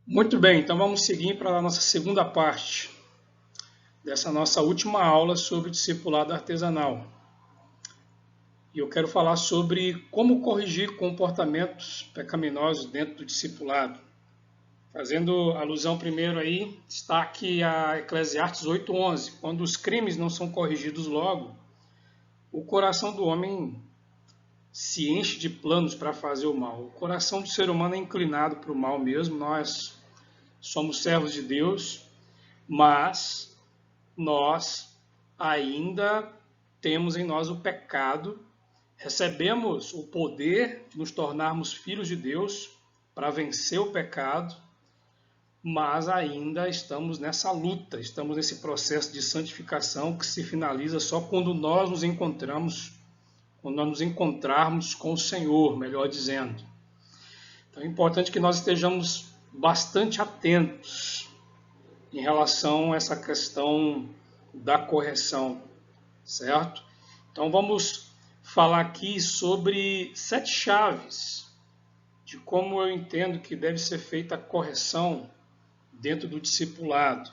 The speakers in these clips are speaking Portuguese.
Muito bem, então vamos seguir para a nossa segunda parte dessa nossa última aula sobre discipulado artesanal. E eu quero falar sobre como corrigir comportamentos pecaminosos dentro do discipulado. Fazendo alusão primeiro aí, destaque a Eclesiastes 8:11. Quando os crimes não são corrigidos logo, o coração do homem se enche de planos para fazer o mal. O coração do ser humano é inclinado para o mal mesmo. Nós somos servos de Deus, mas nós ainda temos em nós o pecado, recebemos o poder de nos tornarmos filhos de Deus para vencer o pecado, mas ainda estamos nessa luta, estamos nesse processo de santificação que se finaliza só quando nós nos encontramos, quando nós nos encontrarmos com o Senhor, melhor dizendo. Então é importante que nós estejamos bastante atentos em relação a essa questão da correção, certo? Então vamos falar aqui sobre 7 chaves de como eu entendo que deve ser feita a correção dentro do discipulado.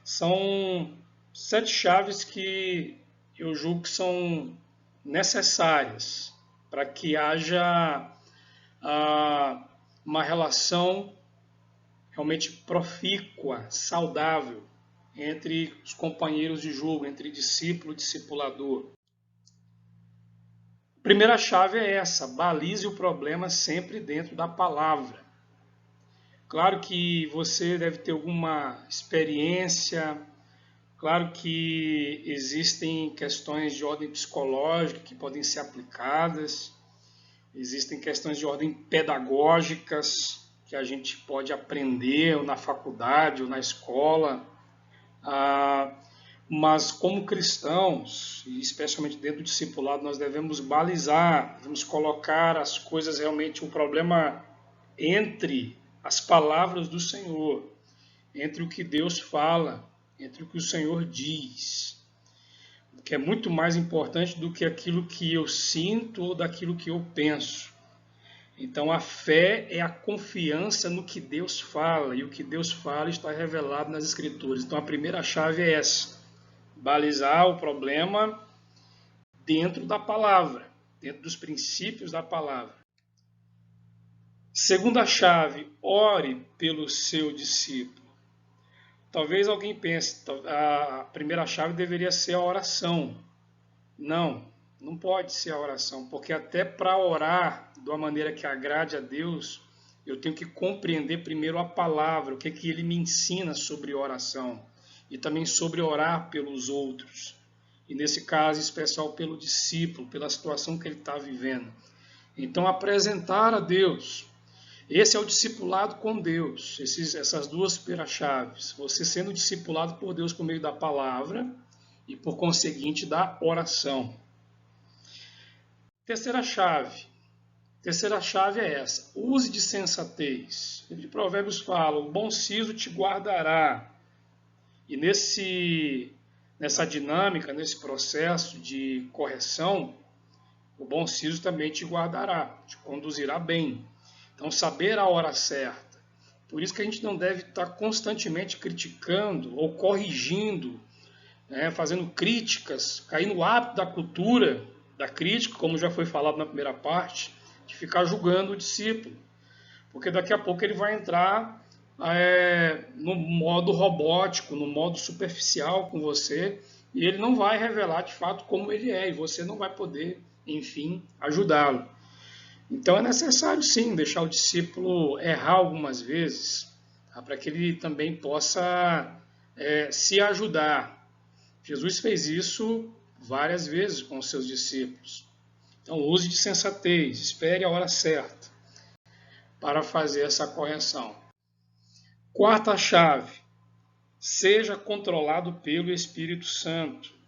São 7 chaves que eu julgo que são necessárias para que haja uma relação realmente profícua, saudável entre os companheiros de julgo, entre discípulo e discipulador. A primeira chave é essa: balize o problema sempre dentro da palavra. Claro que você deve ter alguma experiência, claro que existem questões de ordem psicológica que podem ser aplicadas, existem questões de ordem pedagógicas que a gente pode aprender ou na faculdade ou na escola, mas como cristãos, e especialmente dentro do discipulado, nós devemos balizar, devemos colocar as coisas realmente, o problema entre as palavras do Senhor, entre o que Deus fala, entre o que o Senhor diz, que é muito mais importante do que aquilo que eu sinto ou daquilo que eu penso. Então a fé é a confiança no que Deus fala, e o que Deus fala está revelado nas Escrituras. Então a primeira chave é essa: balizar o problema dentro da palavra, dentro dos princípios da palavra. Segunda chave: ore pelo seu discípulo. Talvez alguém pense, a primeira chave deveria ser a oração. Não pode ser a oração, porque até para orar de uma maneira que agrade a Deus, eu tenho que compreender primeiro a palavra, o que ele me ensina sobre oração, e também sobre orar pelos outros, e nesse caso especial pelo discípulo, pela situação que ele está vivendo. Então apresentar a Deus, esse é o discipulado com Deus, essas duas chaves, você sendo discipulado por Deus por meio da palavra e por conseguinte da oração. Terceira chave é essa: use de sensatez. O livro de Provérbios fala: o bom siso te guardará. E nessa dinâmica, nesse processo de correção, o bom siso também te guardará, te conduzirá bem. Então, saber a hora certa. Por isso que a gente não deve estar constantemente criticando ou corrigindo, fazendo críticas, cair no hábito da cultura da crítica, como já foi falado na primeira parte, de ficar julgando o discípulo. Porque daqui a pouco ele vai entrar no modo robótico, no modo superficial com você, e ele não vai revelar de fato como ele é, e você não vai poder, enfim, ajudá-lo. Então é necessário sim deixar o discípulo errar algumas vezes, para que ele também possa se ajudar. Jesus fez isso várias vezes com os seus discípulos. Então use de sensatez, espere a hora certa para fazer essa correção. Quarta chave: seja controlado pelo Espírito Santo.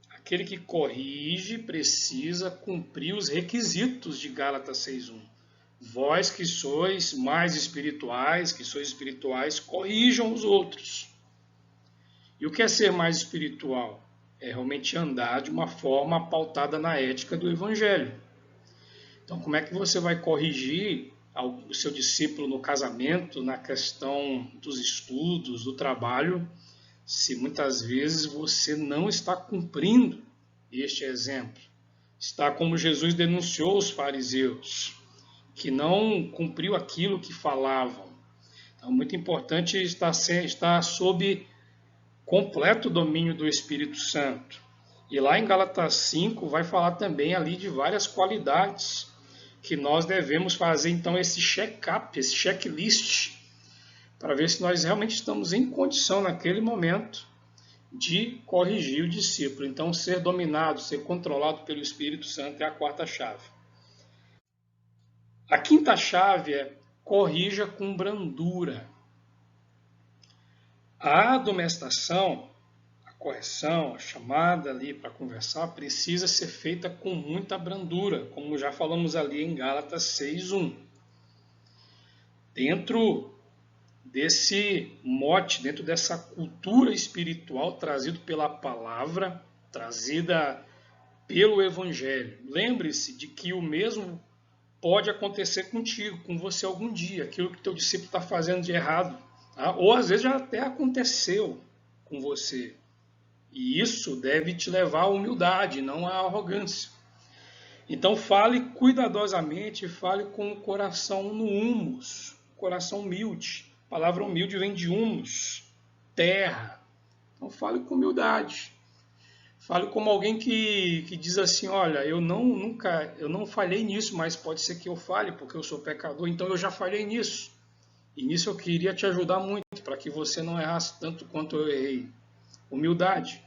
Aquele que corrige precisa cumprir os requisitos de Gálatas 6:1. Vós que sois mais espirituais, corrijam os outros. E o que é ser mais espiritual? É realmente andar de uma forma pautada na ética do Evangelho. Então, como é que você vai corrigir o seu discípulo no casamento, na questão dos estudos, do trabalho, se muitas vezes você não está cumprindo este exemplo. Está como Jesus denunciou os fariseus, que não cumpriu aquilo que falavam. Então, muito importante estar sob completo domínio do Espírito Santo. E lá em Gálatas 5 vai falar também ali de várias qualidades que nós devemos fazer, então, esse check-up, esse checklist, para ver se nós realmente estamos em condição naquele momento de corrigir o discípulo. Então, ser dominado, ser controlado pelo Espírito Santo é a quarta chave. A quinta chave é corrija com brandura. A admoestação, a correção, a chamada ali para conversar, precisa ser feita com muita brandura, como já falamos ali em Gálatas 6:1. Dentro desse mote, dentro dessa cultura espiritual trazido pela palavra, trazida pelo Evangelho. Lembre-se de que o mesmo pode acontecer contigo, com você algum dia, aquilo que teu discípulo está fazendo de errado, tá? Ou às vezes já até aconteceu com você. E isso deve te levar à humildade, não à arrogância. Então fale cuidadosamente, fale com o coração no humus, coração humilde. A palavra humilde vem de humus, terra. Então fale com humildade. Fale como alguém que diz assim, olha, eu não falhei nisso, mas pode ser que eu falhe, porque eu sou pecador, então eu já falhei nisso. E nisso eu queria te ajudar muito, para que você não errasse tanto quanto eu errei. Humildade.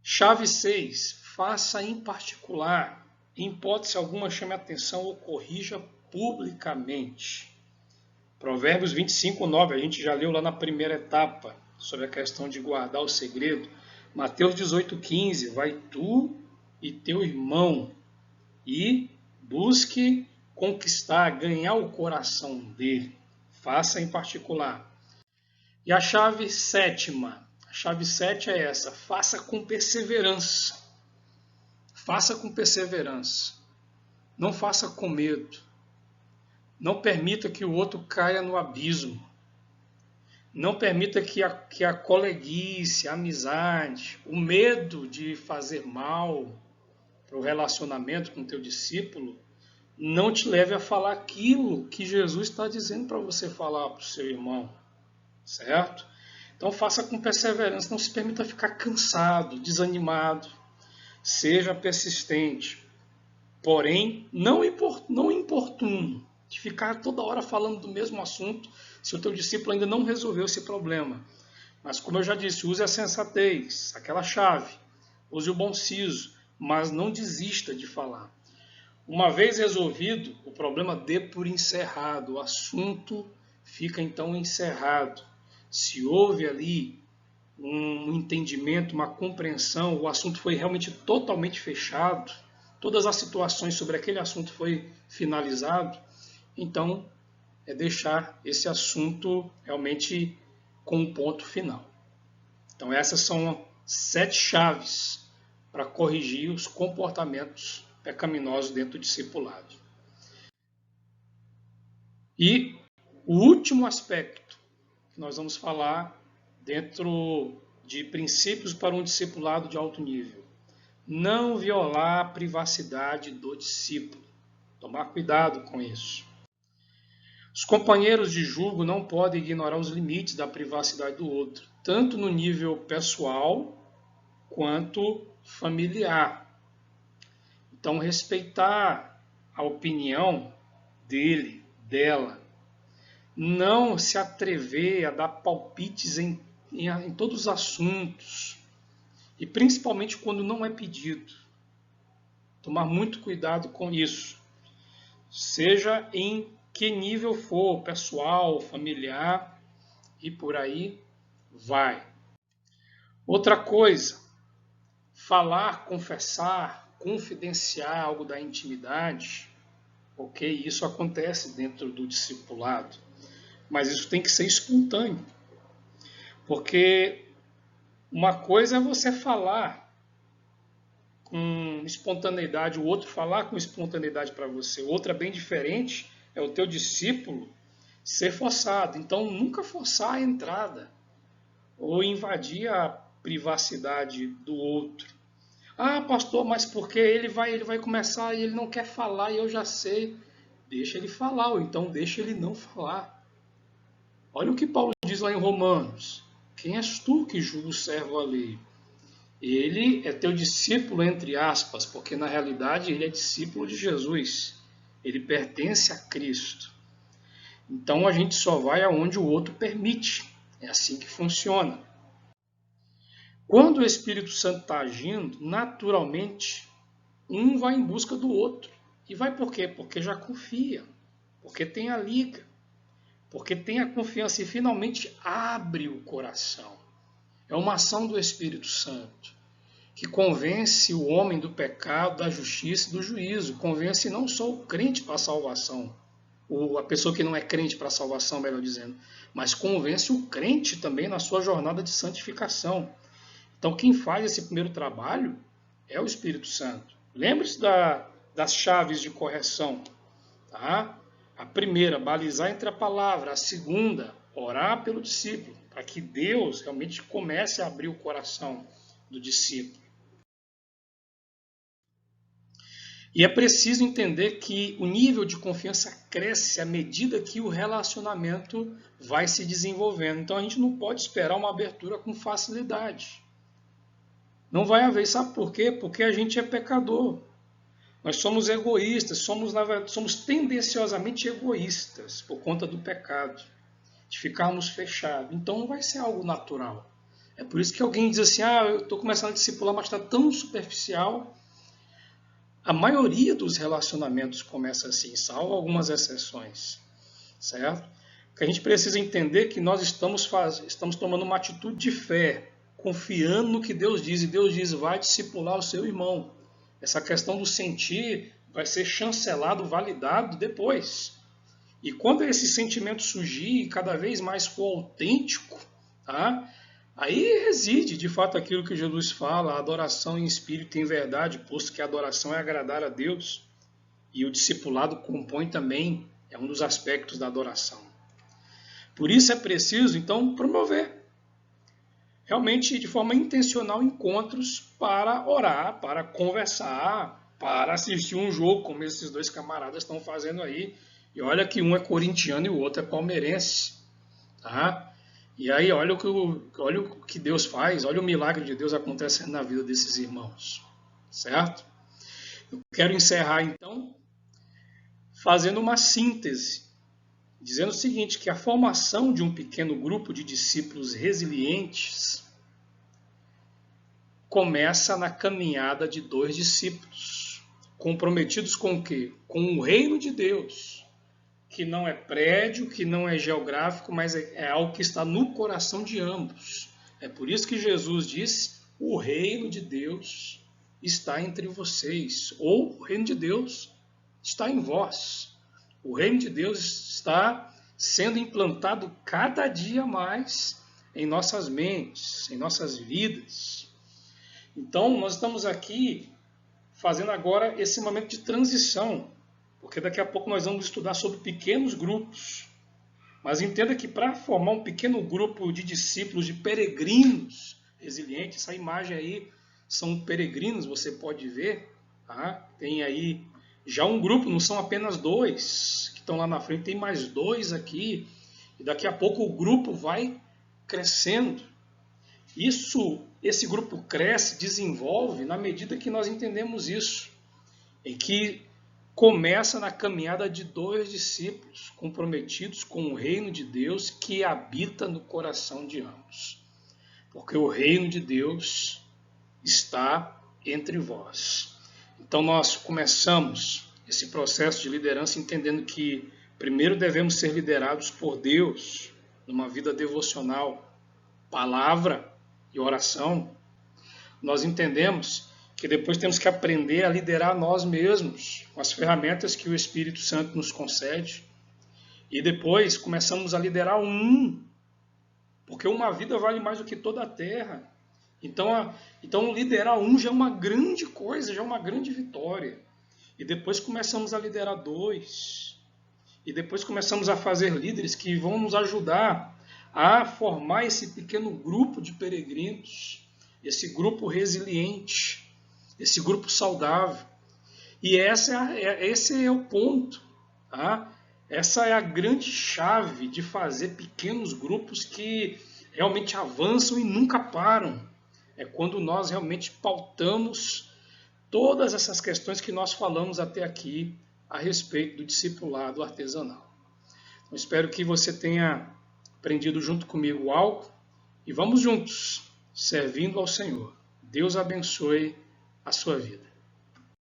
Chave 6. Faça em particular. Em hipótese alguma, chame atenção ou corrija publicamente. Provérbios 25:9, a gente já leu lá na primeira etapa, sobre a questão de guardar o segredo. Mateus 18:15, vai tu e teu irmão e busque conquistar, ganhar o coração dele. Faça em particular. E a chave 7ª, a chave 7 é essa, faça com perseverança. Faça com perseverança. Não faça com medo. Não permita que o outro caia no abismo. Não permita que a coleguice, a amizade, o medo de fazer mal para o relacionamento com o teu discípulo não te leve a falar aquilo que Jesus está dizendo para você falar para o seu irmão, certo? Então faça com perseverança, não se permita ficar cansado, desanimado, seja persistente, porém não importuno, de ficar toda hora falando do mesmo assunto, se o teu discípulo ainda não resolveu esse problema. Mas como eu já disse, use a sensatez, aquela chave, use o bom siso, mas não desista de falar. Uma vez resolvido, o problema dê por encerrado, o assunto fica então encerrado. Se houve ali um entendimento, uma compreensão, o assunto foi realmente totalmente fechado, todas as situações sobre aquele assunto foi finalizado, então é deixar esse assunto realmente com um ponto final. Então essas são 7 chaves para corrigir os comportamentos pecaminosos dentro do discipulado. E o último aspecto que nós vamos falar dentro de princípios para um discipulado de alto nível. Não violar a privacidade do discípulo. Tomar cuidado com isso. Os companheiros de julgo não podem ignorar os limites da privacidade do outro, tanto no nível pessoal quanto familiar. Então, respeitar a opinião dele, dela. Não se atrever a dar palpites em todos os assuntos, e principalmente quando não é pedido. Tomar muito cuidado com isso. Seja em que nível for, pessoal, familiar, e por aí vai. Outra coisa, falar, confessar, confidenciar algo da intimidade, ok? Isso acontece dentro do discipulado, mas isso tem que ser espontâneo, porque uma coisa é você falar com espontaneidade, o outro falar com espontaneidade para você, outra bem diferente é o teu discípulo ser forçado. Então, nunca forçar a entrada ou invadir a privacidade do outro. Ah, pastor, mas porque ele vai começar e ele não quer falar e eu já sei. Deixa ele falar, ou então deixa ele não falar. Olha o que Paulo diz lá em Romanos. Quem és tu que julga o servo alheio? Ele é teu discípulo, entre aspas, porque na realidade ele é discípulo de Jesus. Ele pertence a Cristo. Então a gente só vai aonde o outro permite. É assim que funciona. Quando o Espírito Santo está agindo, naturalmente, um vai em busca do outro. E vai por quê? Porque já confia, porque tem a liga, porque tem a confiança e finalmente abre o coração. É uma ação do Espírito Santo que convence o homem do pecado, da justiça e do juízo. Convence não só o crente para a salvação, ou a pessoa que não é crente para a salvação, melhor dizendo, mas convence o crente também na sua jornada de santificação. Então, quem faz esse primeiro trabalho é o Espírito Santo. Lembre-se das chaves de correção. Tá? A primeira, balizar entre a palavra. A segunda, orar pelo discípulo, para que Deus realmente comece a abrir o coração do discípulo. E é preciso entender que o nível de confiança cresce à medida que o relacionamento vai se desenvolvendo. Então, a gente não pode esperar uma abertura com facilidade. Não vai haver, sabe por quê? Porque a gente é pecador. Nós somos egoístas, somos tendenciosamente egoístas por conta do pecado, de ficarmos fechados. Então não vai ser algo natural. É por isso que alguém diz assim, eu estou começando a discipular, mas está tão superficial. A maioria dos relacionamentos começa assim, salvo algumas exceções, certo? Porque a gente precisa entender que nós estamos tomando uma atitude de fé, confiando no que Deus diz, e Deus diz, vai discipular o seu irmão. Essa questão do sentir vai ser chancelado, validado depois. E quando esse sentimento surgir e cada vez mais for autêntico, tá? Aí reside de fato aquilo que Jesus fala, a adoração em espírito e em verdade, posto que a adoração é agradar a Deus. E o discipulado compõe também, é um dos aspectos da adoração. Por isso é preciso, então, promover realmente de forma intencional encontros para orar, para conversar, para assistir um jogo, como esses dois camaradas estão fazendo aí. E olha que um é corintiano e o outro é palmeirense. Tá? E aí olha o que Deus faz, olha o milagre de Deus acontecendo na vida desses irmãos. Certo? Eu quero encerrar então fazendo uma síntese, dizendo o seguinte, que a formação de um pequeno grupo de discípulos resilientes começa na caminhada de dois discípulos, comprometidos com o quê? Com o reino de Deus, que não é prédio, que não é geográfico, mas é algo que está no coração de ambos. É por isso que Jesus disse, o reino de Deus está entre vocês, ou o reino de Deus está em vós. O reino de Deus está sendo implantado cada dia mais em nossas mentes, em nossas vidas. Então, nós estamos aqui fazendo agora esse momento de transição, porque daqui a pouco nós vamos estudar sobre pequenos grupos. Mas entenda que para formar um pequeno grupo de discípulos, de peregrinos resilientes, essa imagem aí são peregrinos, você pode ver, tá? Tem aí já um grupo, não são apenas dois que estão lá na frente, tem mais dois aqui, e daqui a pouco o grupo vai crescendo. Esse grupo cresce, desenvolve na medida que nós entendemos isso, em que começa na caminhada de dois discípulos comprometidos com o reino de Deus que habita no coração de ambos. Porque o reino de Deus está entre vós. Então nós começamos esse processo de liderança entendendo que primeiro devemos ser liderados por Deus numa vida devocional, palavra e oração. Nós entendemos que depois temos que aprender a liderar nós mesmos com as ferramentas que o Espírito Santo nos concede. E depois começamos a liderar porque uma vida vale mais do que toda a terra. Então liderar já é uma grande coisa, já é uma grande vitória. E depois começamos a liderar dois. e depois começamos a fazer líderes que vão nos ajudar a formar esse pequeno grupo de peregrinos, esse grupo resiliente, esse grupo saudável. E esse é o ponto, tá? Essa é a grande chave de fazer pequenos grupos que realmente avançam e nunca param. É quando nós realmente pautamos todas essas questões que nós falamos até aqui a respeito do discipulado artesanal. Então, espero que você tenha aprendido junto comigo algo e vamos juntos, servindo ao Senhor. Deus abençoe a sua vida.